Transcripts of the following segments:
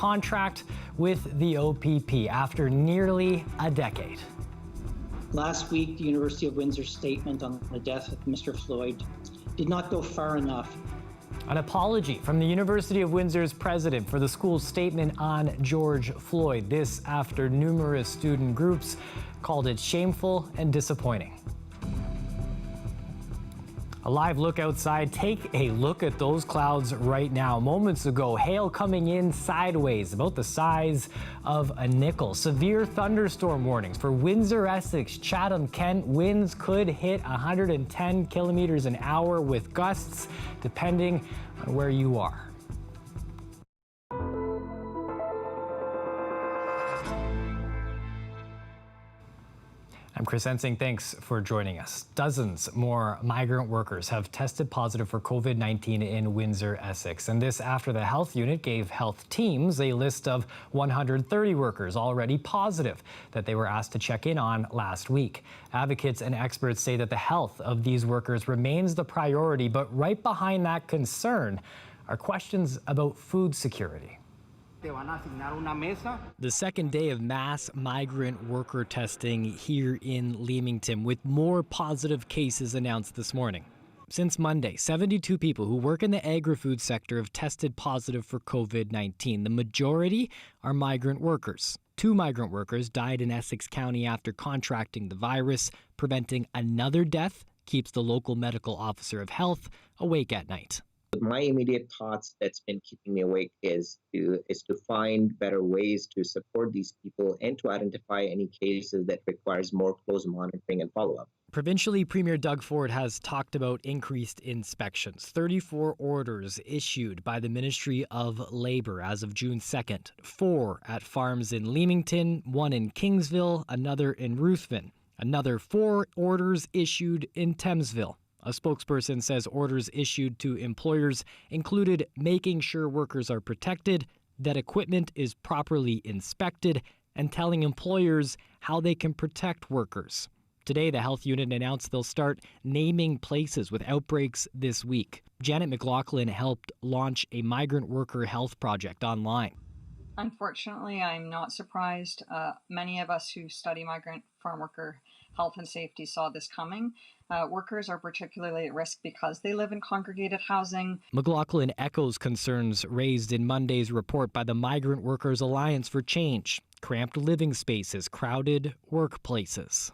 contract with the OPP after nearly a decade. Last week, the University of Windsor statement on the death of Mr. Floyd did not go far enough. An apology from the University of Windsor's president for the school's statement on George Floyd. This after numerous student groups called it shameful and disappointing. A live look outside. Take a look at those clouds right now. Moments ago, hail coming in sideways, about the size of a nickel. Severe thunderstorm warnings for Windsor, Essex, Chatham, Kent. Winds could hit 110 kilometers an hour with gusts, depending on where you are. I'm Chris Ensing. Thanks for joining us. Dozens more migrant workers have tested positive for COVID-19 in Windsor, Essex. And this after the health unit gave health teams a list of 130 workers already positive that they were asked to check in on last week. Advocates and experts say that the health of these workers remains the priority, but right behind that concern are questions about food security. The second day of mass migrant worker testing here in Leamington, with more positive cases announced this morning. Since Monday, 72 people who work in the agri-food sector have tested positive for COVID-19. The majority are migrant workers. 2 migrant workers died in Essex County after contracting the virus. Preventing another death keeps the local medical officer of health awake at night. My immediate thoughts that's been keeping me awake is to find better ways to support these people and to identify any cases that requires more close monitoring and follow-up. Provincially, Premier Doug Ford has talked about increased inspections. 34 orders issued by the Ministry of Labour as of June 2nd. 4 at farms in Leamington, 1 in Kingsville, another in Ruthven. Another 4 orders issued in Thamesville. A spokesperson says orders issued to employers included making sure workers are protected, that equipment is properly inspected, and telling employers how they can protect workers. Today, the health unit announced they'll start naming places with outbreaks this week. Janet McLaughlin helped launch a migrant worker health project online. Unfortunately, I'm not surprised. Many of us who study migrant farm worker health and safety saw this coming. Workers are particularly at risk because they live in congregated housing. McLaughlin echoes concerns raised in Monday's report by the Migrant Workers Alliance for Change. Cramped living spaces, crowded workplaces.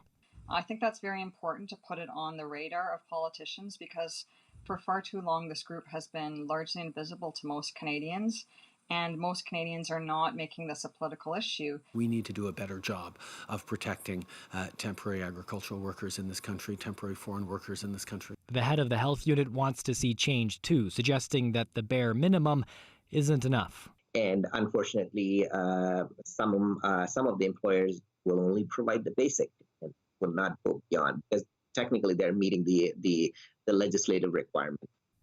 I think that's very important to put it on the radar of politicians because for far too long this group has been largely invisible to most Canadians. And most Canadians are not making this a political issue. We need to do a better job of protecting temporary agricultural workers in this country, temporary foreign workers in this country. The head of the health unit wants to see change too, suggesting that the bare minimum isn't enough. And unfortunately, some of the employers will only provide the basic and will not go beyond, because technically they're meeting the legislative requirement.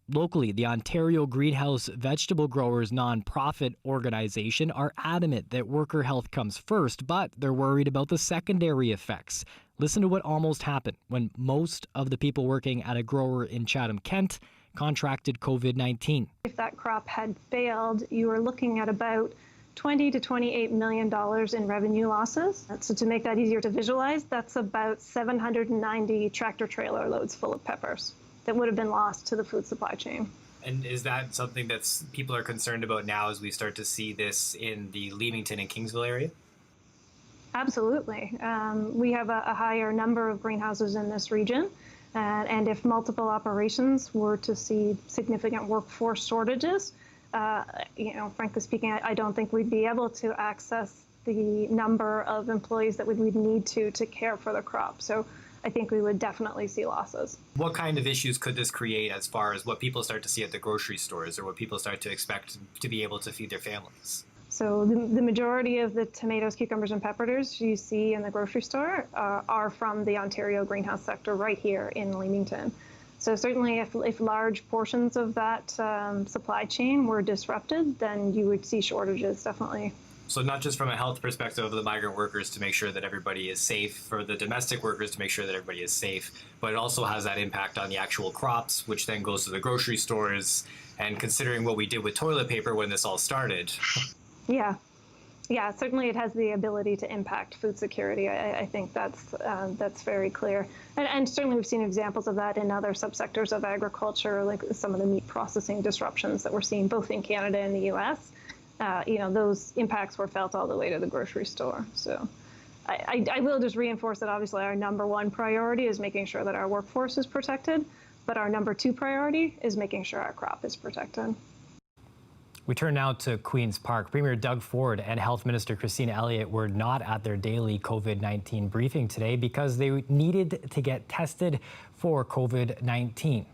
Locally, the Ontario Greenhouse Vegetable Growers nonprofit organization are adamant that worker health comes first, but they're worried about the secondary effects. Listen to what almost happened when most of the people working at a grower in Chatham, Kent, contracted COVID-19. If that crop had failed, you were looking at about $20 to $28 million in revenue losses. So to make that easier to visualize, that's about 790 tractor-trailer loads full of peppers that would have been lost to the food supply chain. And is that something that people are concerned about now as we start to see this in the Leamington and Kingsville area? Absolutely. We have a higher number of greenhouses in this region. And if multiple operations were to see significant workforce shortages, frankly speaking, I don't think we'd be able to access the number of employees that we'd need to care for the crop. So I think we would definitely see losses. What kind of issues could this create as far as what people start to see at the grocery stores or what people start to expect to be able to feed their families? So the majority of the tomatoes, cucumbers, and peppers you see in the grocery store are from the Ontario greenhouse sector right here in Leamington. So certainly if large portions of that supply chain were disrupted, then you would see shortages, definitely. So not just from a health perspective of the migrant workers to make sure that everybody is safe, for the domestic workers to make sure that everybody is safe, but it also has that impact on the actual crops, which then goes to the grocery stores. And considering what we did with toilet paper when this all started. Yeah. Yeah, certainly it has the ability to impact food security. I think that's very clear. And certainly we've seen examples of that in other subsectors of agriculture, like some of the meat processing disruptions that we're seeing both in Canada and the US. Those impacts were felt all the way to the grocery store. So I will just reinforce that obviously our number one priority is making sure that our workforce is protected, but our number two priority is making sure our crop is protected. We turn now to Queen's Park. Premier Doug Ford and Health Minister Christina Elliott were not at their daily COVID-19 briefing today because they needed to get tested for COVID-19.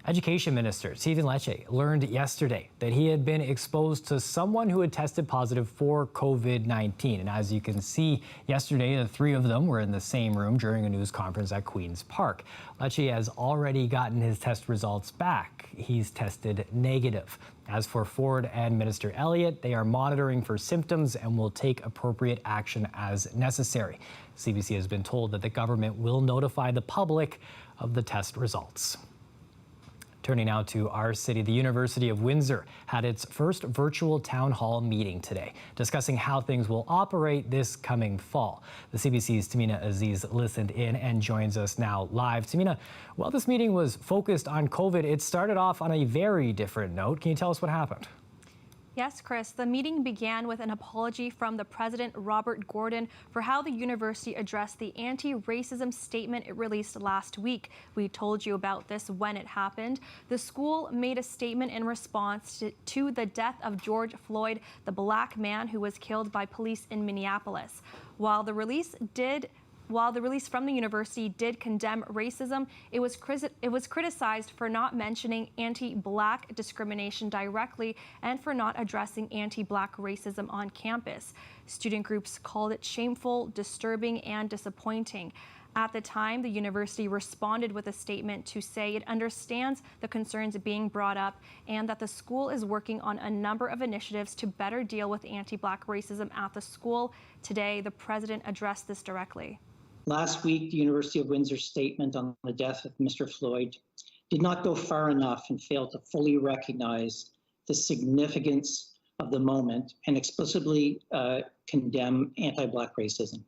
Education Minister Stephen Lecce learned yesterday that he had been exposed to someone who had tested positive for COVID-19. And as you can see, yesterday, the three of them were in the same room during a news conference at Queen's Park. Lecce has already gotten his test results back. He's tested negative. As for Ford and Minister Elliott, they are monitoring for symptoms and will take appropriate action as necessary. CBC has been told that the government will notify the public of the test results. Turning now to our city, the University of Windsor had its first virtual town hall meeting today, discussing how things will operate this coming fall. The CBC's Tamina Aziz listened in and joins us now live. Tamina, while this meeting was focused on COVID, it started off on a very different note. Can you tell us what happened? Yes, Chris. The meeting began with an apology from the president, Robert Gordon, for how the university addressed the anti-racism statement it released last week. We told you about this when it happened. The school made a statement in response to the death of George Floyd, the black man who was killed by police in Minneapolis. While the release from the university did condemn racism, it was criticized for not mentioning anti-black discrimination directly and for not addressing anti-black racism on campus. Student groups called it shameful, disturbing, and disappointing. At the time, the university responded with a statement to say it understands the concerns being brought up and that the school is working on a number of initiatives to better deal with anti-black racism at the school. Today, the president addressed this directly. Last week, the University of Windsor's statement on the death of Mr. Floyd did not go far enough and failed to fully recognize the significance of the moment and explicitly condemn anti-Black racism.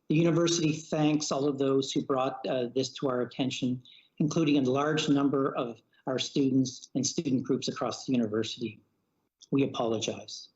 The university thanks all of those who brought this to our attention, including a large number of our students and student groups across the university. We apologize.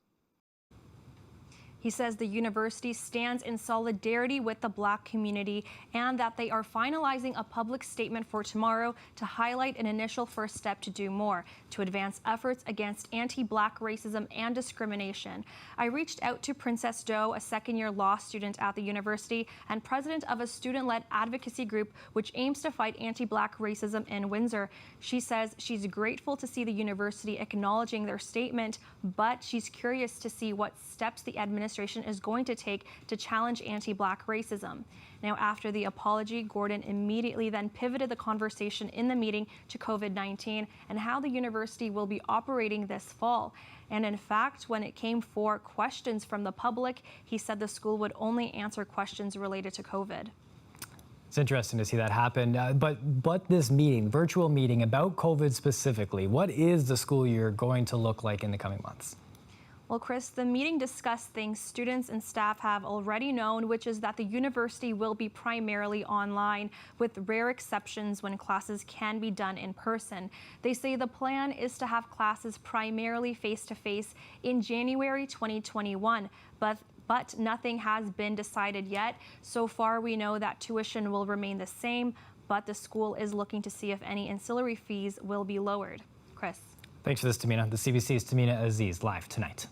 He says the university stands in solidarity with the Black community and that they are finalizing a public statement for tomorrow to highlight an initial first step to do more, to advance efforts against anti-Black racism and discrimination. I reached out to Princess Doe, a second-year law student at the university and president of a student-led advocacy group which aims to fight anti-Black racism in Windsor. She says she's grateful to see the university acknowledging their statement, but she's curious to see what steps the administration is going to take to challenge anti-Black racism. Now, after the apology, Gordon immediately then pivoted the conversation in the meeting to COVID-19 and how the university will be operating this fall. And in fact, when it came for questions from the public, he said the school would only answer questions related to COVID. It's interesting to see that happen. But this meeting, virtual meeting about COVID specifically, what is the school year going to look like in the coming months? Well, Chris, the meeting discussed things students and staff have already known, which is that the university will be primarily online, with rare exceptions when classes can be done in person. They say the plan is to have classes primarily face-to-face in January 2021, but nothing has been decided yet. So far, we know that tuition will remain the same, but the school is looking to see if any ancillary fees will be lowered. Chris. Thanks for this, Tamina. The CBC's Tamina Aziz live tonight.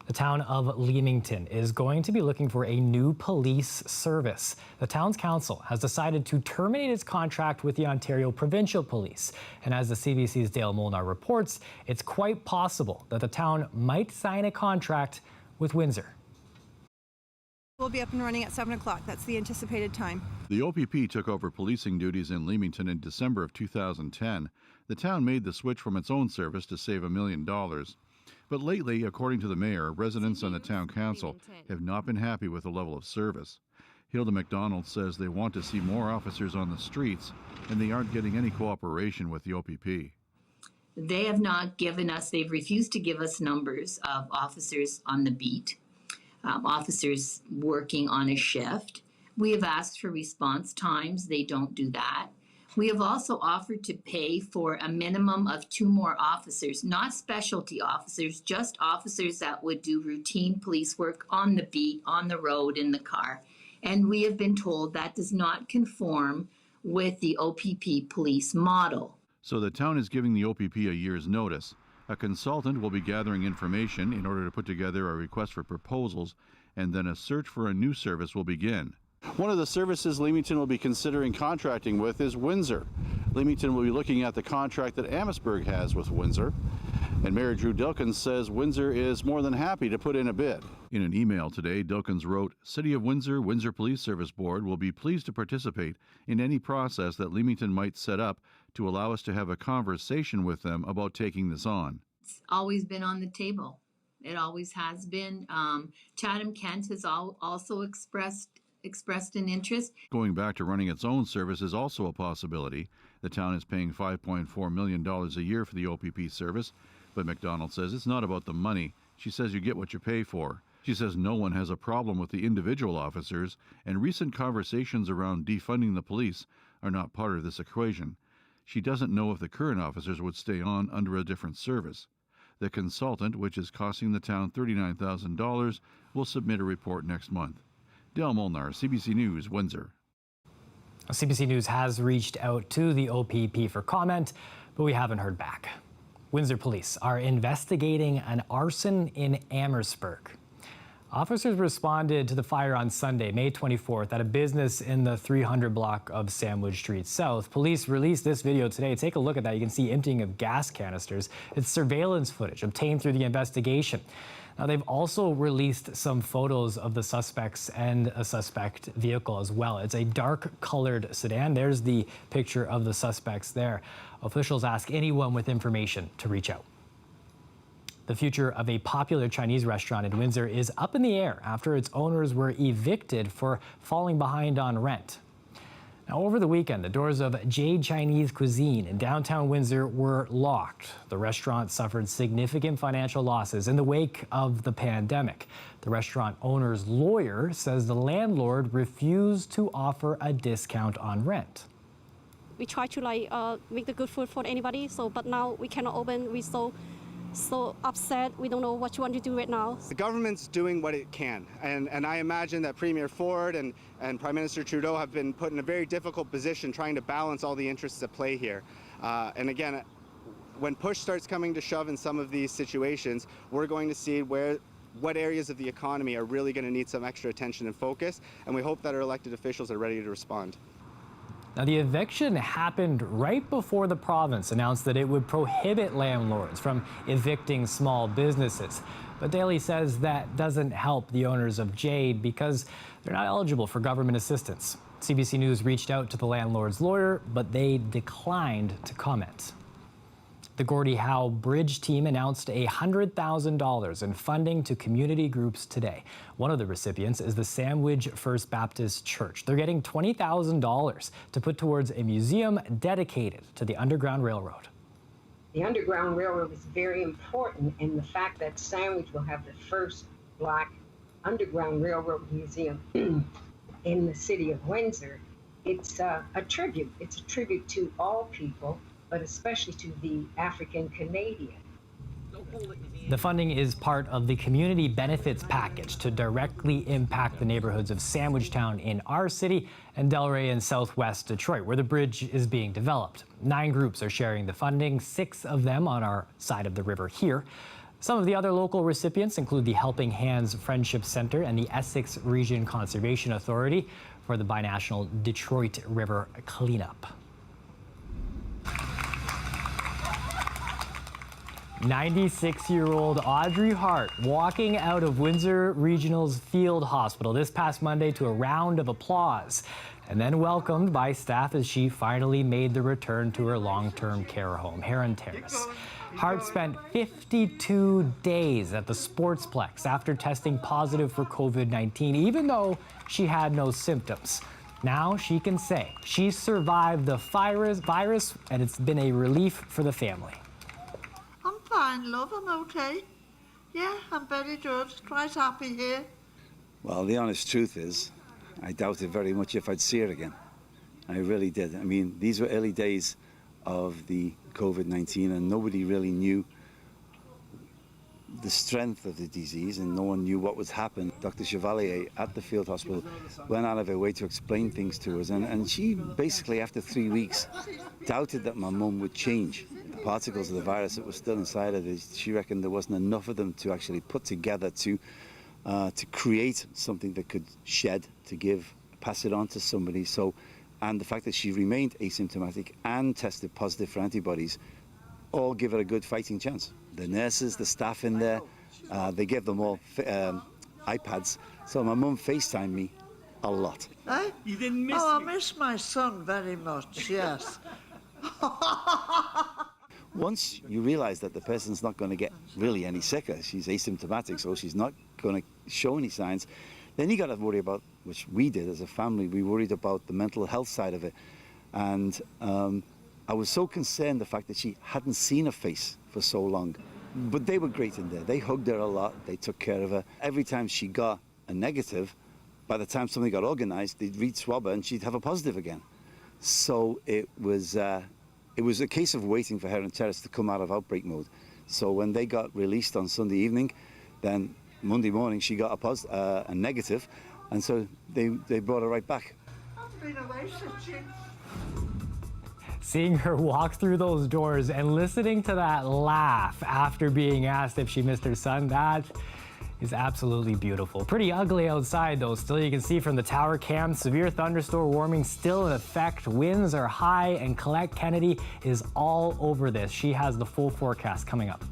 The town of Leamington is going to be looking for a new police service. The town's council has decided to terminate its contract with the Ontario Provincial Police. And as the CBC's Dale Molnar reports, it's quite possible that the town might sign a contract with Windsor. We'll be up and running at 7 o'clock. That's the anticipated time. The OPP took over policing duties in Leamington in December of 2010. The town made the switch from its own service to save $1 million. But lately, according to the mayor, residents and the town council have not been happy with the level of service. Hilda McDonald says they want to see more officers on the streets, and they aren't getting any cooperation with the OPP. They have not given us, they've refused to give us numbers of officers on the beat, officers working on a shift. We have asked for response times. They don't do that. We have also offered to pay for a minimum of 2 more officers, not specialty officers, just officers that would do routine police work on the beat, on the road, in the car. And we have been told that does not conform with the OPP police model. So the town is giving the OPP a year's notice. A consultant will be gathering information in order to put together a request for proposals, and then a search for a new service will begin. One of the services Leamington will be considering contracting with is Windsor. Leamington will be looking at the contract that Amherstburg has with Windsor. And Mayor Drew Dilkins says Windsor is more than happy to put in a bid. In an email today, Dilkins wrote, City of Windsor, Windsor Police Service Board will be pleased to participate in any process that Leamington might set up to allow us to have a conversation with them about taking this on. It's always been on the table. It always has been. Chatham-Kent has also expressed an interest. Going back to running its own service is also a possibility. The town is paying $5.4 million a year for the OPP service, but McDonald says it's not about the money. She says you get what you pay for. She says no one has a problem with the individual officers, and recent conversations around defunding the police are not part of this equation. She doesn't know if the current officers would stay on under a different service. The consultant, which is costing the town $39,000, will submit a report next month. Dale Molnar, CBC News, Windsor. CBC News has reached out to the OPP for comment, but we haven't heard back. Windsor police are investigating an arson in Amherstburg. Officers responded to the fire on Sunday, May 24th, at a business in the 300 block of Sandwich Street South. Police released this video today. Take a look at that. You can see emptying of gas canisters. It's surveillance footage obtained through the investigation. Now, they've also released some photos of the suspects and a suspect vehicle as well. It's a dark-colored sedan. There's the picture of the suspects there. Officials ask anyone with information to reach out. The future of a popular Chinese restaurant in Windsor is up in the air after its owners were evicted for falling behind on rent. Now, over the weekend, the doors of Jade Chinese Cuisine in downtown Windsor were locked. The restaurant suffered significant financial losses in the wake of the pandemic. The restaurant owner's lawyer says the landlord refused to offer a discount on rent. We try to make the good food for anybody, but now we cannot open. We're so upset. We don't know what you want to do right now. The government's doing what it can, and I imagine that Premier Ford and Prime Minister Trudeau have been put in a very difficult position trying to balance all the interests at play here. And again, when push starts coming to shove in some of these situations, we're going to see what areas of the economy are really going to need some extra attention and focus, and we hope that our elected officials are ready to respond. Now, the eviction happened right before the province announced that it would prohibit landlords from evicting small businesses. But Daly says that doesn't help the owners of Jade because they're not eligible for government assistance. CBC News reached out to the landlord's lawyer, but they declined to comment. The Gordie Howe Bridge team announced $100,000 in funding to community groups today. One of the recipients is the Sandwich First Baptist Church. They're getting $20,000 to put towards a museum dedicated to the Underground Railroad. The Underground Railroad is very important in the fact that Sandwich will have the first Black Underground Railroad Museum in the city of Windsor. It's a tribute. It's a tribute to all people, but especially to the African Canadian. The funding is part of the community benefits package to directly impact the neighborhoods of Sandwichtown in our city and Delray in southwest Detroit, where the bridge is being developed. 9 groups are sharing the funding, 6 of them on our side of the river here. Some of the other local recipients include the Helping Hands Friendship Center and the Essex Region Conservation Authority for the binational Detroit River cleanup. 96-year-old Audrey Hart walking out of Windsor Regional's Field Hospital this past Monday to a round of applause, and then welcomed by staff as she finally made the return to her long-term care home, Heron Terrace. Hart spent 52 days at the Sportsplex after testing positive for COVID-19, even though she had no symptoms. Now she can say she survived the virus, and it's been a relief for the family. fine, love. I'm okay. Yeah, I'm very good. Quite happy here. Well, the honest truth is, I doubted very much if I'd see her again. I really did. I mean, these were early days of the COVID-19 and nobody really knew the strength of the disease and no one knew what would happen. Dr. Chevalier at the field hospital went out of her way to explain things to us and she basically after 3 weeks doubted that my mum would change. The particles of the virus that were still inside of her, she reckoned there wasn't enough of them to actually put together to create something that could shed, to pass it on to somebody. And the fact that she remained asymptomatic and tested positive for antibodies all give her a good fighting chance. The nurses, the staff in there, they gave them all iPads. So my mum FaceTimed me a lot. Eh? You didn't miss me? I miss my son very much, yes. Once you realise that the person's not going to get really any sicker, she's asymptomatic, so she's not going to show any signs, then you got to worry about, which we did as a family, we worried about the mental health side of it. And I was so concerned the fact that she hadn't seen her face for so long. But they were great in there. They hugged her a lot. They took care of her. Every time she got a negative, by the time something got organised, they'd re-swab her and she'd have a positive again. So it was a case of waiting for her and Terrace to come out of outbreak mode. So when they got released on Sunday evening, then Monday morning she got a negative, and so they brought her right back. I've been away since you. Seeing her walk through those doors and listening to that laugh after being asked if she missed her son, that is absolutely beautiful. Pretty ugly outside though. Still, you can see from the tower cam, severe thunderstorm warning still in effect. Winds are high and Colette Kennedy is all over this. She has the full forecast coming up.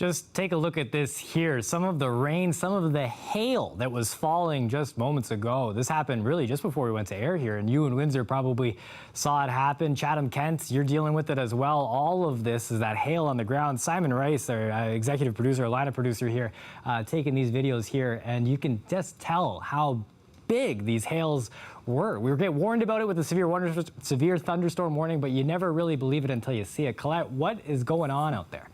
Just take a look at this here. Some of the rain, some of the hail that was falling just moments ago. This happened really just before we went to air here, and you in Windsor probably saw it happen. Chatham-Kent, you're dealing with it as well. All of this is that hail on the ground. Simon Rice, our executive producer, our lineup producer here, taking these videos here, and you can just tell how big these hails were. We were getting warned about it with the severe thunderstorm warning, but you never really believe it until you see it. Colette, what is going on out there?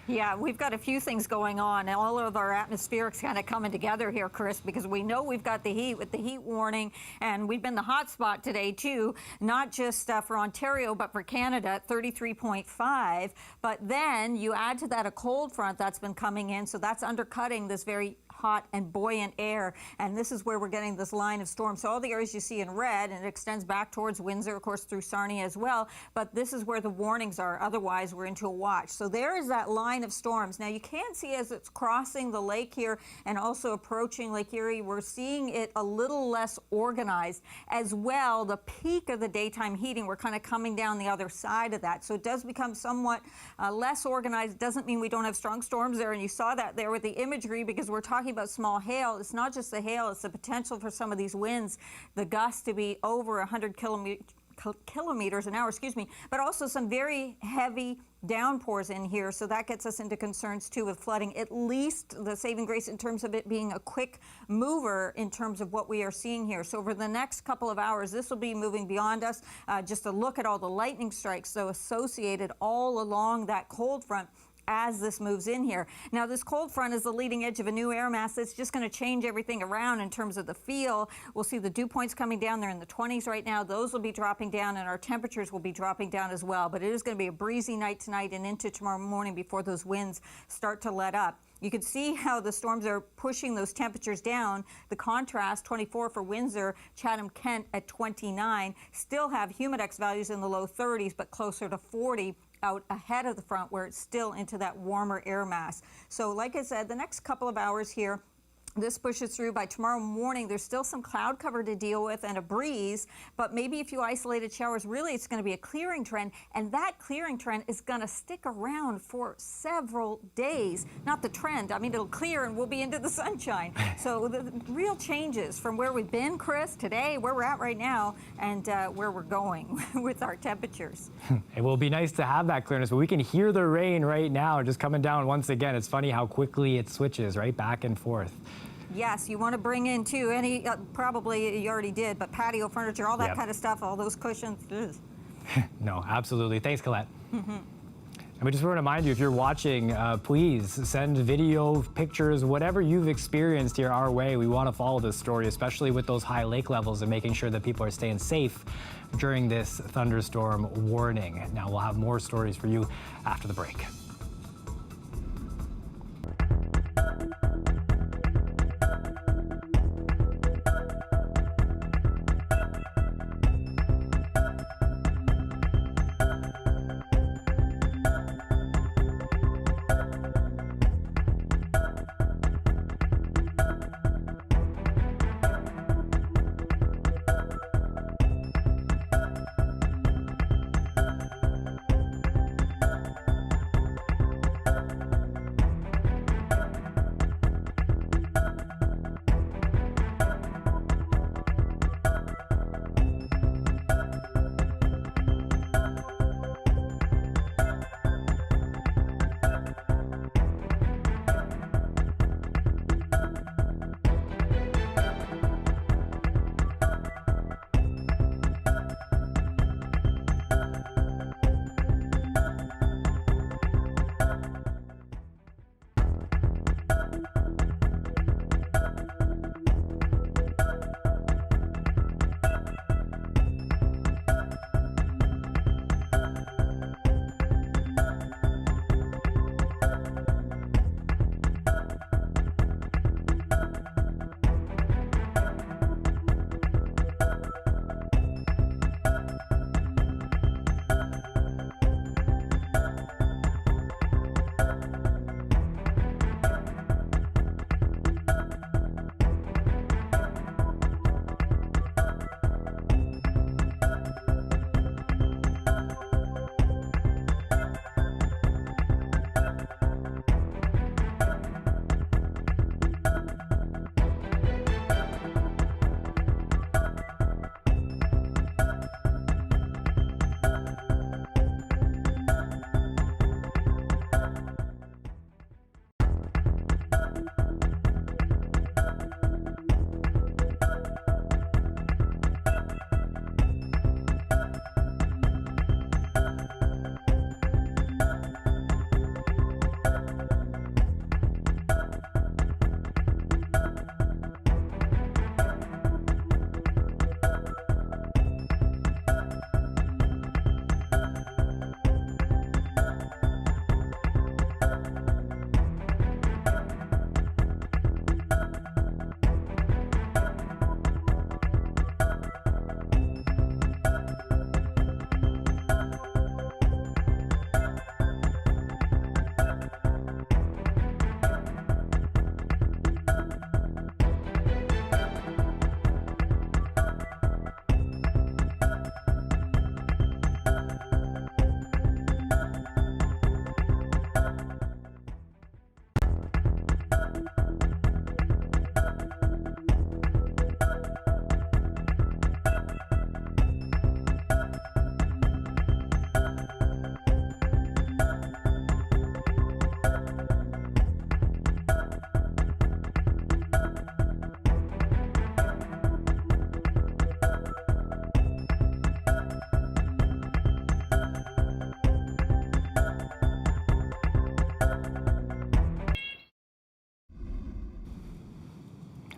Yeah, we've got a few things going on. All of our atmospherics kind of coming together here, Chris, because we know we've got the heat with the heat warning, and we've been the hot spot today, too, not just for Ontario, but for Canada at 33.5. But then you add to that a cold front that's been coming in, so that's undercutting this very hot and buoyant air, and this is where we're getting this line of storms. So all the areas you see in red, and it extends back towards Windsor, of course, through Sarnia as well, but this is where the warnings are. Otherwise, we're into a watch. So there is that line of storms. Now, you can see as it's crossing the lake here and also approaching Lake Erie, we're seeing it a little less organized. As well, the peak of the daytime heating, we're kind of coming down the other side of that. So it does become somewhat less organized. Doesn't mean we don't have strong storms there, and you saw that there with the imagery, because we're talking about small hail. It's not just the hail, it's the potential for some of these winds, the gusts to be over 100 kilometers an hour, but also some very heavy downpours in here. So that gets us into concerns too with flooding. At least the saving grace in terms of it being a quick mover in terms of what we are seeing here. So over the next couple of hours, this will be moving beyond us. Just a look at all the lightning strikes, so associated all along that cold front as this moves in here. Now, this cold front is the leading edge of a new air mass that's just going to change everything around in terms of the feel. We'll see the dew points coming down. They're in the 20s right now. Those will be dropping down, and our temperatures will be dropping down as well. But it is going to be a breezy night tonight and into tomorrow morning before those winds start to let up. You can see how the storms are pushing those temperatures down. The contrast, 24 for Windsor, Chatham-Kent at 29. Still have humidex values in the low 30s, but closer to 40 out ahead of the front, where it's still into that warmer air mass. So like I said, the next couple of hours here, this pushes through. By tomorrow morning, there's still some cloud cover to deal with and a breeze, but maybe a few isolated showers. Really, it's going to be a clearing trend, and that clearing trend is going to stick around for several days. Not the trend. I mean, it'll clear and we'll be into the sunshine. So the real changes from where we've been, Chris, today, where we're at right now, and where we're going with our temperatures. It will be nice to have that clearness, but we can hear the rain right now just coming down once again. It's funny how quickly it switches, right, back and forth. Yes, you want to bring in, too, any, probably you already did, but patio furniture, all that kind of stuff, all those cushions. No, absolutely. Thanks, Colette. And we just want to remind you, if you're watching, please send video, pictures, whatever you've experienced here our way. We want to follow this story, especially with those high lake levels, and making sure that people are staying safe during this thunderstorm warning. Now, we'll have more stories for you after the break.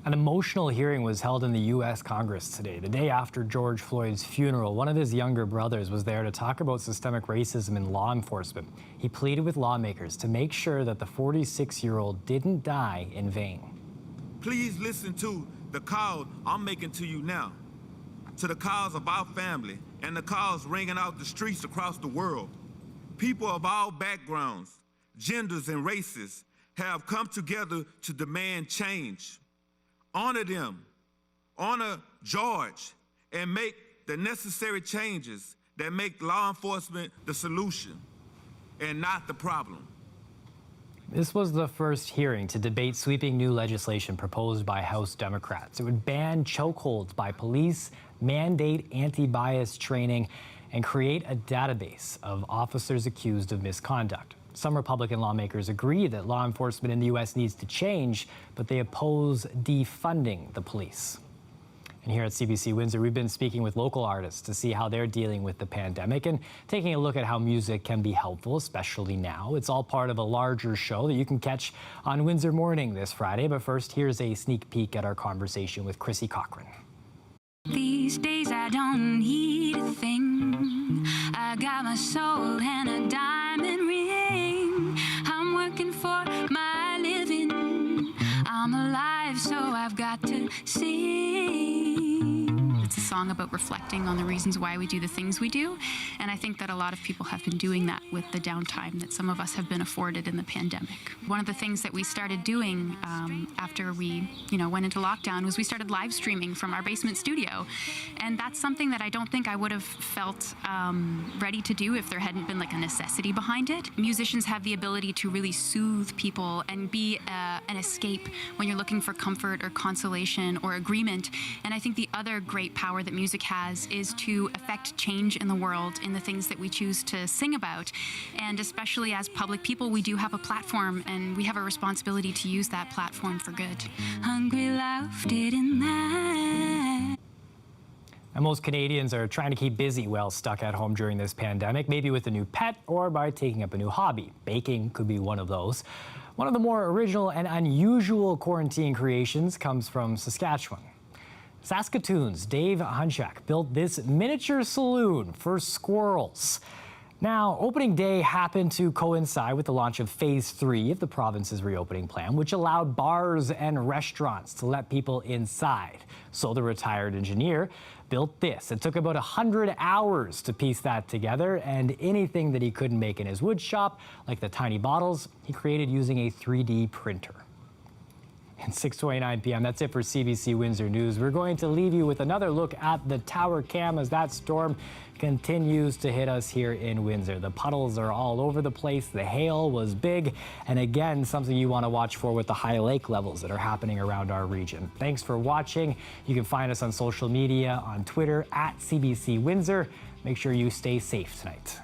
An emotional hearing was held in the U.S. Congress today, the day after George Floyd's funeral. One of his younger brothers was there to talk about systemic racism in law enforcement. He pleaded with lawmakers to make sure that the 46-year-old didn't die in vain. Please listen to the call I'm making to you now, to the calls of our family and the calls ringing out the streets across the world. People of all backgrounds, genders, and races have come together to demand change. Honor them, honor George, and make the necessary changes that make law enforcement the solution and not the problem. This was the first hearing to debate sweeping new legislation proposed by House Democrats. It would ban chokeholds by police, mandate anti-bias training, and create a database of officers accused of misconduct. Some Republican lawmakers agree that law enforcement in the U.S. needs to change, but they oppose defunding the police. And here at CBC Windsor, we've been speaking with local artists to see how they're dealing with the pandemic and taking a look at how music can be helpful, especially now. It's all part of a larger show that you can catch on Windsor Morning this Friday. But first, here's a sneak peek at our conversation with Krissy Cochran. These days I don't need a thing. I got my soul and a diamond ring. I'm working for my living. I'm alive, so I've got to sing. It's a song about reflecting on the reasons why we do the things we do, and I think that a lot of people have been doing that with the downtime that some of us have been afforded in the pandemic. One of the things that we started doing after we, went into lockdown was we started live streaming from our basement studio, and that's something that I don't think I would have felt ready to do if there hadn't been like a necessity behind it. Musicians have the ability to really soothe people and be an escape when you're looking for comfort or consolation or agreement, and I think the other great power that music has is to affect change in the world in the things that we choose to sing about. And especially as public people, we do have a platform and we have a responsibility to use that platform for good. Hungry love didn't lie. And most Canadians are trying to keep busy while stuck at home during this pandemic, maybe with a new pet or by taking up a new hobby. Baking could be one of those. One of the more original and unusual quarantine creations comes from Saskatchewan. Saskatoon's Dave Hunchak built this miniature saloon for squirrels. Now, opening day happened to coincide with the launch of Phase 3 of the province's reopening plan, which allowed bars and restaurants to let people inside. So the retired engineer built this. It took about 100 hours to piece that together, and anything that he couldn't make in his wood shop, like the tiny bottles, he created using a 3D printer. And 6:29 p.m. That's it for CBC Windsor News. We're going to leave you with another look at the tower cam as that storm continues to hit us here in Windsor. The puddles are all over the place. The hail was big. And again, something you want to watch for with the high lake levels that are happening around our region. Thanks for watching. You can find us on social media, on Twitter @CBC Windsor. Make sure you stay safe tonight.